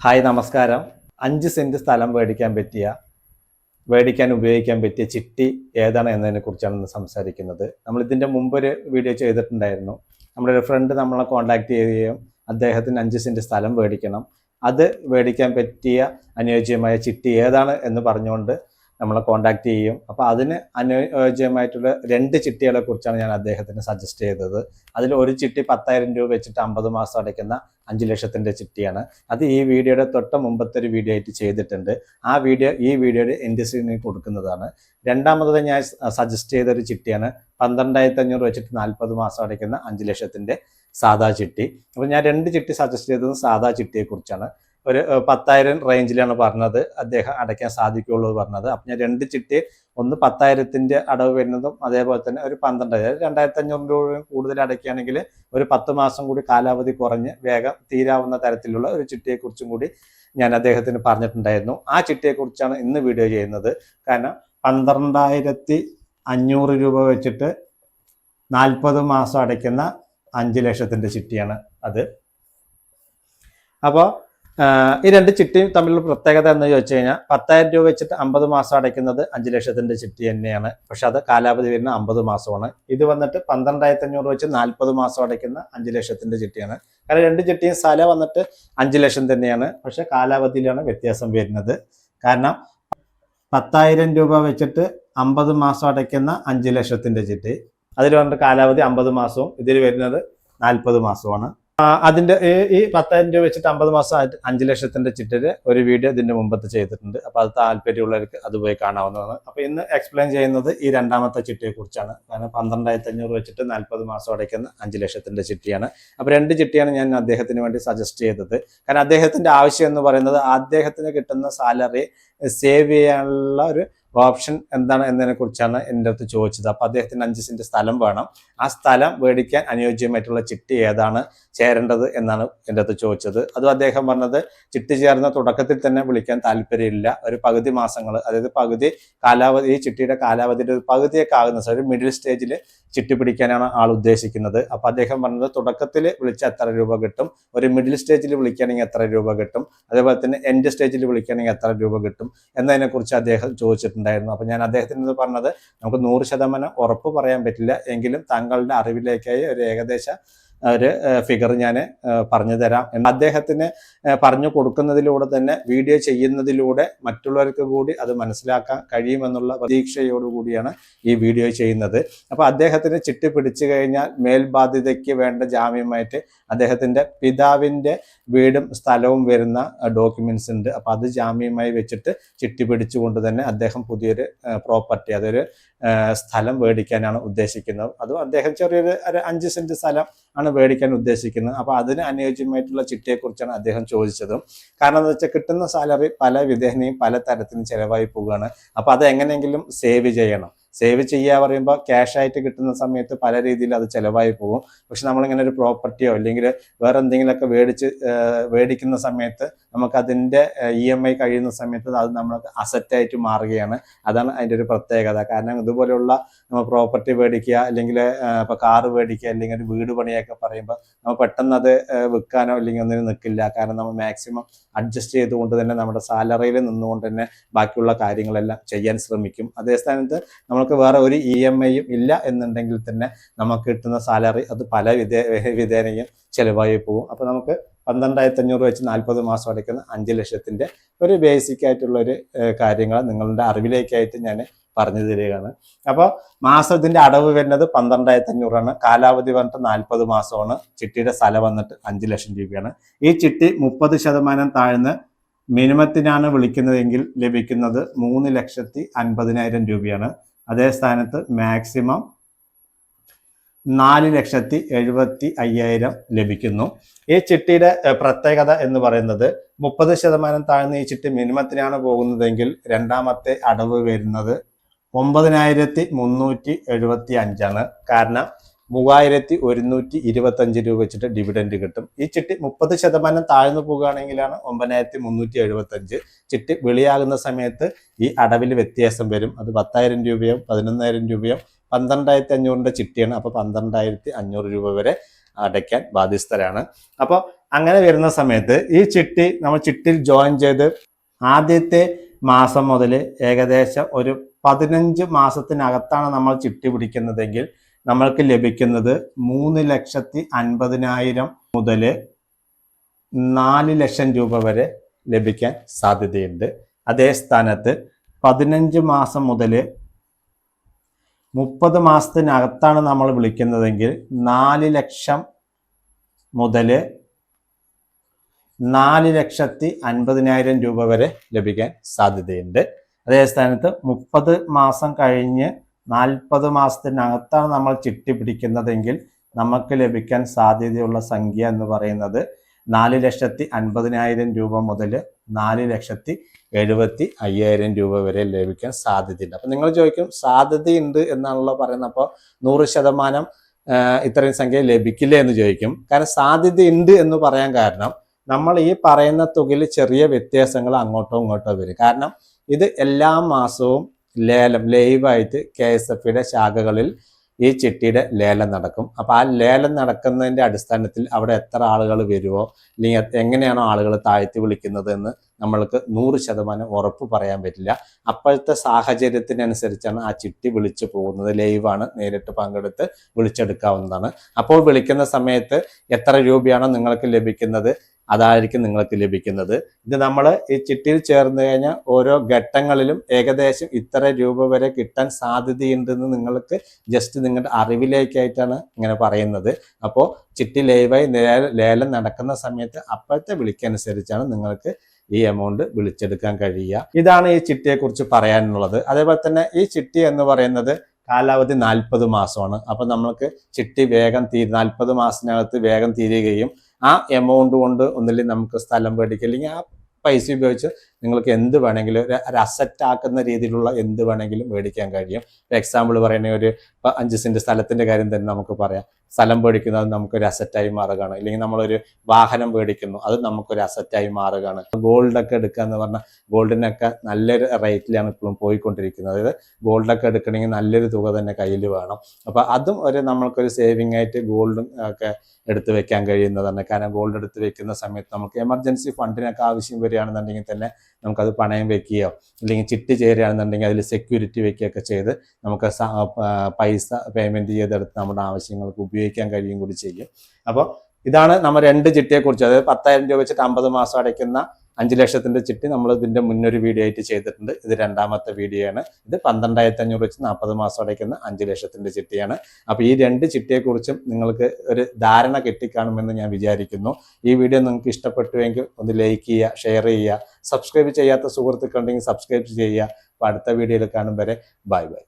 Hi നമസ്കാരം. 5 saint സ്ഥലം മേടിക്കാൻ ഉപയോഗിക്കാൻ പറ്റിയ ചിട്ടി ഏതാണ് എന്നതിനെ കുറിച്ചാണ് ഇന്ന് സംസാരിക്കുന്നത്. നമ്മൾ ഇതിൻ്റെ മുമ്പൊരു വീഡിയോ ചെയ്തിട്ടുണ്ടായിരുന്നു. നമ്മുടെ ഒരു ഫ്രണ്ട് നമ്മളെ കോൺടാക്ട് ചെയ്യുകയും അദ്ദേഹത്തിന് 5 സെന്റ് സ്ഥലം മേടിക്കണം, അത് മേടിക്കാൻ പറ്റിയ അനുയോജ്യമായ ചിട്ടി ഏതാണ് എന്ന് പറഞ്ഞുകൊണ്ട് നമ്മളെ കോൺടാക്ട് ചെയ്യും. അപ്പോൾ അതിന് അനുയോജ്യമായിട്ടുള്ള 2 ചിട്ടികളെ കുറിച്ചാണ് ഞാൻ അദ്ദേഹത്തിന് സജസ്റ്റ് ചെയ്തത്. അതിൽ ഒരു ചിട്ടി 10,000 രൂപ വെച്ചിട്ട് 50 മാസം അടയ്ക്കുന്ന 5 ലക്ഷത്തിൻ്റെ ചിട്ടിയാണ്. അത് ഈ വീഡിയോയുടെ തൊട്ട് മുമ്പത്തെ ഒരു വീഡിയോ ആയിട്ട് ചെയ്തിട്ടുണ്ട്. ആ വീഡിയോ ഈ വീഡിയോയുടെ എൻഡ് സ്ക്രീനിൽ കൊടുക്കുന്നതാണ്. രണ്ടാമത് ഞാൻ സജസ്റ്റ് ചെയ്തൊരു ചിട്ടിയാണ് 12,500 വെച്ചിട്ട് 40 മാസം അടയ്ക്കുന്ന 5 ലക്ഷത്തിൻ്റെ സാധാ ചിട്ടി. അപ്പോൾ ഞാൻ 2 ചിട്ടി സജസ്റ്റ് ചെയ്തത് സാധാ ചിട്ടിയെക്കുറിച്ചാണ്. ഒരു 10,000 റേഞ്ചിലാണ് പറഞ്ഞത് അദ്ദേഹം അടയ്ക്കാൻ സാധിക്കുള്ളൂ പറഞ്ഞത്. അപ്പം ഞാൻ 2 ചിട്ടി, ഒന്ന് 10,000 അടവ് വരുന്നതും അതേപോലെ തന്നെ ഒരു 12,000 2,500 രൂപ കൂടുതൽ അടയ്ക്കുകയാണെങ്കിൽ ഒരു 10 മാസം കൂടി കാലാവധി കുറഞ്ഞ് വേഗം തീരാവുന്ന തരത്തിലുള്ള ഒരു ചിട്ടിയെക്കുറിച്ചും കൂടി ഞാൻ അദ്ദേഹത്തിന് പറഞ്ഞിട്ടുണ്ടായിരുന്നു. ആ ചിട്ടിയെക്കുറിച്ചാണ് ഇന്ന് വീഡിയോ ചെയ്യുന്നത്. കാരണം 12,500 രൂപ വെച്ചിട്ട് 40 മാസം അടയ്ക്കുന്ന 5 ലക്ഷത്തിൻ്റെ ചിട്ടിയാണ് അത്. അപ്പോൾ ഈ 2 ചിട്ടിയും തമ്മിലുള്ള പ്രത്യേകത എന്ന് ചോദിച്ചു കഴിഞ്ഞാൽ 10,000 രൂപ വെച്ചിട്ട് 50 മാസം അടയ്ക്കുന്നത് 5 ലക്ഷത്തിൻ്റെ ചിട്ടി തന്നെയാണ്. പക്ഷെ അത് കാലാവധി വരുന്ന 50 മാസമാണ്. ഇത് വന്നിട്ട് 12,500 വെച്ച് 40 മാസം അടയ്ക്കുന്ന 5 ലക്ഷത്തിൻ്റെ ചിട്ടിയാണ്. കാരണം 2 ചിട്ടിയും സ്ഥലം വന്നിട്ട് 5 ലക്ഷം തന്നെയാണ്, പക്ഷെ കാലാവധിയിലാണ് വ്യത്യാസം വരുന്നത്. കാരണം 10,000 രൂപ വെച്ചിട്ട് 50 മാസം അടയ്ക്കുന്ന 5 ലക്ഷത്തിൻ്റെ ചിട്ടി, അതിൽ വന്നിട്ട് കാലാവധി 50 മാസവും ഇതിൽ വരുന്നത് 40 മാസമാണ്. അതിൻ്റെ ഈ 10,000 രൂപ വെച്ചിട്ട് 50 മാസം 5 ലക്ഷത്തിൻ്റെ ചിട്ടില് ഒരു വീഡിയോ ഇതിൻ്റെ മുമ്പത്ത് ചെയ്തിട്ടുണ്ട്. അപ്പോൾ അത് താല്പര്യമുള്ളവർക്ക് അത് പോയി കാണാവുന്നതാണ്. അപ്പോൾ ഇന്ന് എക്സ്പ്ലെയിൻ ചെയ്യുന്നത് ഈ രണ്ടാമത്തെ ചിട്ടിയെ കുറിച്ചാണ്. കാരണം 12,500 വെച്ചിട്ട് 40 മാസം അടയ്ക്കുന്ന 5 ലക്ഷത്തിൻ്റെ ചിട്ടിയാണ്. അപ്പോൾ 2 ചിട്ടിയാണ് ഞാൻ അദ്ദേഹത്തിന് വേണ്ടി സജസ്റ്റ് ചെയ്തത്. കാരണം അദ്ദേഹത്തിൻ്റെ ആവശ്യം എന്ന് പറയുന്നത് അദ്ദേഹത്തിന് കിട്ടുന്ന സാലറി സേവ് ചെയ്യാനുള്ള ഒരു ഓപ്ഷൻ എന്താണ് എന്നതിനെ കുറിച്ചാണ് എൻ്റെ അടുത്ത് ചോദിച്ചത്. അപ്പോൾ അദ്ദേഹത്തിന് 5 സെന്റ് സ്ഥലം വേണം. ആ സ്ഥലം മേടിക്കാൻ അനുയോജ്യമായിട്ടുള്ള ചിട്ടി ഏതാണ് ചേരേണ്ടത് എന്നാണ് എൻ്റെ അടുത്ത് ചോദിച്ചത്. അതും അദ്ദേഹം പറഞ്ഞത് ചിട്ടി ചേർന്ന തുടക്കത്തിൽ തന്നെ വിളിക്കാൻ താല്പര്യമില്ല. ഒരു പകുതി മാസങ്ങൾ, അതായത് പകുതി കാലാവധി, ഈ ചിട്ടിയുടെ കാലാവധിയുടെ ഒരു പകുതിയൊക്കെ ആകുന്ന ഒരു മിഡിൽ സ്റ്റേജിൽ ചിട്ടി പിടിക്കാനാണ് ആൾ ഉദ്ദേശിക്കുന്നത്. അപ്പോൾ അദ്ദേഹം പറഞ്ഞത് തുടക്കത്തിൽ വിളിച്ചാൽ എത്ര രൂപ കിട്ടും, ഒരു മിഡിൽ സ്റ്റേജിൽ വിളിക്കുകയാണെങ്കിൽ എത്ര രൂപ കിട്ടും, അതേപോലെ തന്നെ എൻഡ് സ്റ്റേജിൽ വിളിക്കുകയാണെങ്കിൽ എത്ര രൂപ കിട്ടും എന്നതിനെക്കുറിച്ച് അദ്ദേഹം ചോദിച്ചിട്ടുണ്ടായിരുന്നു. അപ്പോൾ ഞാൻ അദ്ദേഹത്തിന് പറഞ്ഞത് നമുക്ക് 100% ഉറപ്പ് പറയാൻ പറ്റില്ല, എങ്കിലും താങ്കളുടെ അറിവിലേക്കായി ഒരു ഏകദേശ ഒരു ഫിഗർ ഞാൻ പറഞ്ഞു തരാം. അദ്ദേഹത്തിന് പറഞ്ഞു കൊടുക്കുന്നതിലൂടെ തന്നെ വീഡിയോ ചെയ്യുന്നതിലൂടെ മറ്റുള്ളവർക്ക് കൂടി അത് മനസ്സിലാക്കാൻ കഴിയുമെന്നുള്ള പ്രതീക്ഷയോടുകൂടിയാണ് ഈ വീഡിയോ ചെയ്യുന്നത്. അപ്പോൾ അദ്ദേഹത്തിന് ചിട്ടി പിടിച്ചു കഴിഞ്ഞാൽ മേൽബാധ്യതയ്ക്ക് വേണ്ട ജാമ്യമായിട്ട് അദ്ദേഹത്തിൻ്റെ പിതാവിൻ്റെ വീടും സ്ഥലവും വരുന്ന ഡോക്യുമെന്റ്സ് ഉണ്ട്. അപ്പോൾ അത് ജാമ്യമായി വെച്ചിട്ട് ചിട്ടി പിടിച്ചുകൊണ്ട് തന്നെ അദ്ദേഹം പുതിയൊരു പ്രോപ്പർട്ടി, അതൊരു സ്ഥലം മേടിക്കാനാണ് ഉദ്ദേശിക്കുന്നത്. അതും അദ്ദേഹം ചെറിയൊരു 5 സെന്റ് സ്ഥലം ആണ് മേടിക്കാൻ ഉദ്ദേശിക്കുന്നത്. അപ്പോൾ അതിന് അനുയോജ്യമായിട്ടുള്ള ചിട്ടിയെക്കുറിച്ചാണ് അദ്ദേഹം ചോദിച്ചതും. കാരണം എന്താ വെച്ചാൽ കിട്ടുന്ന സാലറി പല വിധേനയും പല തരത്തിലും ചിലവായി പോവുകയാണ്. അപ്പോൾ അത് എങ്ങനെയെങ്കിലും സേവ് ചെയ്യണം. സേവ് ചെയ്യുക പറയുമ്പോൾ ക്യാഷ് ആയിട്ട് കിട്ടുന്ന സമയത്ത് പല രീതിയിൽ അത് ചിലവായി പോകും. പക്ഷെ നമ്മളിങ്ങനെ ഒരു പ്രോപ്പർട്ടിയോ അല്ലെങ്കിൽ വേറെ എന്തെങ്കിലുമൊക്കെ മേടിക്കുന്ന സമയത്ത് നമുക്കതിൻ്റെ EMI കഴിയുന്ന സമയത്ത് അത് നമ്മൾക്ക് അസറ്റായിട്ട് മാറുകയാണ്. അതാണ് അതിൻ്റെ ഒരു പ്രത്യേകത. കാരണം ഇതുപോലെയുള്ള നമ്മൾ പ്രോപ്പർട്ടി മേടിക്കുക, അല്ലെങ്കിൽ ഇപ്പോൾ കാറ് മേടിക്കുക, അല്ലെങ്കിൽ ഒരു വീട് പണിയൊക്കെ പറയുമ്പോൾ നമ്മൾ പെട്ടെന്ന് അത് വിൽക്കാനോ അല്ലെങ്കിൽ ഒന്നിനും നിൽക്കില്ല. കാരണം നമ്മൾ മാക്സിമം അഡ്ജസ്റ്റ് ചെയ്തുകൊണ്ട് തന്നെ നമ്മുടെ സാലറിയിൽ നിന്നുകൊണ്ട് തന്നെ ബാക്കിയുള്ള കാര്യങ്ങളെല്ലാം ചെയ്യാൻ ശ്രമിക്കും. അതേ സ്ഥാനത്ത് നമുക്ക് വേറെ ഒരു EMIയും ഇല്ല എന്നുണ്ടെങ്കിൽ തന്നെ നമുക്ക് കിട്ടുന്ന സാലറി അത് പല വിധേനയും ചിലവായി പോകും. അപ്പോൾ നമുക്ക് 12,500 വെച്ച് 40 മാസം അടയ്ക്കുന്ന 5 ലക്ഷത്തിൻ്റെ ഒരു ബേസിക് ആയിട്ടുള്ള ഒരു കാര്യങ്ങൾ നിങ്ങളുടെ അറിവിലേക്കായിട്ട് ഞാൻ പറഞ്ഞു തരികയാണ്. അപ്പോൾ മാസത്തിൻ്റെ അടവ് വരുന്നത് 12,500 കാലാവധി വന്നിട്ട് 40 മാസമാണ്. ചിട്ടിയുടെ സ്ഥലം വന്നിട്ട് 5 ലക്ഷം രൂപയാണ്. ഈ ചിട്ടി 30% താഴ്ന്ന് മിനിമത്തിനാണ് വിളിക്കുന്നതെങ്കിൽ ലഭിക്കുന്നത് 3,50,000 രൂപയാണ്. അതേ സ്ഥാനത്ത് മാക്സിമം 4,75,000 ലഭിക്കുന്നു. ഈ ചിട്ടിയുടെ പ്രത്യേകത എന്ന് പറയുന്നത് 30% താഴ്ന്ന ഈ ചിട്ടി മിനിമത്തിനാണ് പോകുന്നതെങ്കിൽ രണ്ടാമത്തെ അടവ് വരുന്നത് 9,375 കാരണം 3,125 രൂപ വെച്ചിട്ട് ഡിവിഡൻഡ് കിട്ടും. ഈ ചിട്ടി 30% താഴ്ന്നു പോകുകയാണെങ്കിലാണ് 9,375. ചിട്ടി വെളിയാകുന്ന സമയത്ത് ഈ അടവിൽ വ്യത്യാസം വരും. അത് 10,000 രൂപയോ 11,000 രൂപയോ 12,500 ചിട്ടിയാണ്. അപ്പോൾ 12,500 രൂപ വരെ അടയ്ക്കാൻ ബാധ്യസ്ഥരാണ്. അപ്പോൾ അങ്ങനെ വരുന്ന സമയത്ത് ഈ ചിട്ടി നമ്മൾ ചിട്ടിയിൽ ജോയിൻ ചെയ്ത് ആദ്യത്തെ മാസം മുതൽ ഏകദേശം ഒരു 15 മാസത്തിനകത്താണ് നമ്മൾ ചിട്ടി പിടിക്കുന്നതെങ്കിൽ നമ്മൾക്ക് ലഭിക്കുന്നത് 3,50,000 മുതൽ 4 ലക്ഷം രൂപ വരെ ലഭിക്കാൻ സാധ്യതയുണ്ട്. അതേ സ്ഥാനത്ത് 15 മാസം മുതൽ 30 മാസത്തിനകത്താണ് നമ്മൾ വിളിക്കുന്നതെങ്കിൽ 4 ലക്ഷം മുതൽ 4,50,000 രൂപ വരെ ലഭിക്കാൻ സാധ്യതയുണ്ട്. അതേ സ്ഥാനത്ത് 30 മാസം കഴിഞ്ഞ് 40 മാസത്തിനകത്താണ് നമ്മൾ ചിട്ടി പിടിക്കുന്നതെങ്കിൽ നമുക്ക് ലഭിക്കാൻ സാധ്യതയുള്ള സംഖ്യ എന്ന് പറയുന്നത് 4,50,000 രൂപ മുതൽ 4,70,500 രൂപ വരെ ലഭിക്കാൻ സാധ്യതയുണ്ട്. അപ്പം നിങ്ങൾ ചോദിക്കും സാധ്യതയുണ്ട് എന്നാണല്ലോ പറയുന്നത്, അപ്പോൾ 100% ഇത്രയും സംഖ്യ ലഭിക്കില്ല എന്ന് ചോദിക്കും. കാരണം സാധ്യതയുണ്ട് എന്ന് പറയാൻ കാരണം നമ്മൾ ഈ പറയുന്ന തുകയിൽ ചെറിയ വ്യത്യാസങ്ങൾ അങ്ങോട്ടോ ഇങ്ങോട്ടോ വരും. കാരണം ഇത് എല്ലാ മാസവും ലൈവായിട്ട് KSFയുടെ ശാഖകളിൽ ഈ ചിട്ടിയുടെ ലേലം നടക്കും. അപ്പോൾ ആ ലേലം നടക്കുന്നതിൻ്റെ അടിസ്ഥാനത്തിൽ അവിടെ എത്ര ആളുകൾ വരുമോ അല്ലെങ്കിൽ എങ്ങനെയാണോ ആളുകൾ താഴ്ത്തി വിളിക്കുന്നത് എന്ന് നമ്മൾക്ക് 100% ഉറപ്പ് പറയാൻ പറ്റില്ല. അപ്പോഴത്തെ സാഹചര്യത്തിനനുസരിച്ചാണ് ആ ചിട്ടി വിളിച്ചു പോകുന്നത്. ലൈവാണ്, നേരിട്ട് പങ്കെടുത്ത് വിളിച്ചെടുക്കാവുന്നതാണ്. അപ്പോൾ വിളിക്കുന്ന സമയത്ത് എത്ര രൂപയാണോ നിങ്ങൾക്ക് ലഭിക്കുന്നത് അതായിരിക്കും നിങ്ങൾക്ക് ലഭിക്കുന്നത്. ഇത് നമ്മൾ ഈ ചിട്ടിയിൽ ചേർന്ന് കഴിഞ്ഞാൽ ഓരോ ഘട്ടങ്ങളിലും ഏകദേശം ഇത്ര രൂപ വരെ കിട്ടാൻ സാധ്യതയുണ്ടെന്ന് നിങ്ങൾക്ക് ജസ്റ്റ് നിങ്ങളുടെ അറിവിലേക്കായിട്ടാണ് ഇങ്ങനെ പറയുന്നത്. അപ്പോൾ ചിട്ടി ലൈവായി ലേലം നടക്കുന്ന സമയത്ത് അപ്പോഴത്തെ വിളിക്കനുസരിച്ചാണ് നിങ്ങൾക്ക് ഈ എമൗണ്ട് വിളിച്ചെടുക്കാൻ കഴിയുക. ഇതാണ് ഈ ചിട്ടിയെ കുറിച്ച് പറയാനുള്ളത്. അതേപോലെ തന്നെ ഈ ചിട്ടി എന്ന് പറയുന്നത് കാലാവധി 40 മാസമാണ്. അപ്പൊ നമ്മൾക്ക് ചിട്ടി വേഗം 40 മാസത്തിനകത്ത് വേഗം തീരുകയും ആ എമൗണ്ട് കൊണ്ട് ഒന്നില്ലെങ്കിൽ നമുക്ക് സ്ഥലം മേടിക്കുക, അല്ലെങ്കിൽ ആ പൈസ ഉപയോഗിച്ച് നിങ്ങൾക്ക് എന്ത് വേണമെങ്കിലും ഒരു അസറ്റ് ആക്കുന്ന രീതിയിലുള്ള എന്ത് വേണമെങ്കിലും മേടിക്കാൻ കഴിയും. എക്സാമ്പിൾ പറയുന്ന ഒരു 5 സെന്റ് സ്ഥലത്തിന്റെ കാര്യം തന്നെ നമുക്ക് പറയാം. സ്ഥലം മേടിക്കുന്നത് നമുക്കൊരു അസറ്റായി മാറുകയാണ്, ഇല്ലെങ്കിൽ നമ്മളൊരു വാഹനം മേടിക്കുന്നു അത് നമുക്കൊരു അസറ്റായി മാറുകയാണ്. ഗോൾഡൊക്കെ എടുക്കുക എന്ന് പറഞ്ഞാൽ ഗോൾഡിനൊക്കെ നല്ലൊരു റേറ്റിലാണ് ഇപ്പോഴും പോയിക്കൊണ്ടിരിക്കുന്നത്. അതായത് ഗോൾഡൊക്കെ എടുക്കണമെങ്കിൽ നല്ലൊരു തുക തന്നെ കയ്യിൽ വേണം. അപ്പോൾ അതും നമ്മൾക്കൊരു സേവിങ് ആയിട്ട് ഗോൾഡും ഒക്കെ എടുത്ത് വെക്കാൻ കഴിയുന്നതാണ്. കാരണം ഗോൾഡ് എടുത്ത് വെക്കുന്ന സമയത്ത് നമുക്ക് എമർജൻസി ഫണ്ടിനൊക്കെ ആവശ്യം വരികയാണെന്നുണ്ടെങ്കിൽ തന്നെ നമുക്കത് പണയം വെക്കുകയോ അല്ലെങ്കിൽ ചിട്ടി ചേരുകയാണെന്നുണ്ടെങ്കിൽ അതിൽ സെക്യൂരിറ്റി വെക്കുകയൊക്കെ ചെയ്ത് നമുക്ക് പൈസ പേയ്മെൻറ്റ് ചെയ്തെടുത്ത് നമ്മുടെ ആവശ്യങ്ങൾക്ക് ഉപയോഗിക്കാൻ കഴിയും കൂടി ചെയ്യും. അപ്പോൾ ഇതാണ് നമ്മൾ 2 ചിട്ടിയെക്കുറിച്ച്, അതായത് 10,000 രൂപ വെച്ചിട്ട് 50 മാസം അടയ്ക്കുന്ന 5 ലക്ഷത്തിൻ്റെ ചിട്ടി നമ്മൾ ഇതിൻ്റെ മുന്നൊരു വീഡിയോ ആയിട്ട് ചെയ്തിട്ടുണ്ട്. ഇത് 2ാമത്തെ വീഡിയോ ആണ്. ഇത് 12,500 വെച്ച് 40 മാസം അടയ്ക്കുന്ന 5 ലക്ഷത്തിൻ്റെ ചിട്ടിയാണ്. അപ്പോൾ ഈ 2 ചിട്ടിയെക്കുറിച്ചും നിങ്ങൾക്ക് ഒരു ധാരണ കിട്ടിക്കാണുമെന്ന് ഞാൻ വിചാരിക്കുന്നു. ഈ വീഡിയോ നിങ്ങൾക്ക് ഇഷ്ടപ്പെട്ടുവെങ്കിൽ ഒന്ന് ലൈക്ക് ചെയ്യുക, ഷെയർ ചെയ്യുക, സബ്സ്ക്രൈബ് ചെയ്യാത്ത സുഹൃത്തുക്കളുണ്ടെങ്കിൽ സബ്സ്ക്രൈബ് ചെയ്യുക. അപ്പോൾ അടുത്ത വീഡിയോയിൽ കാണും വരെ ബൈ ബൈ.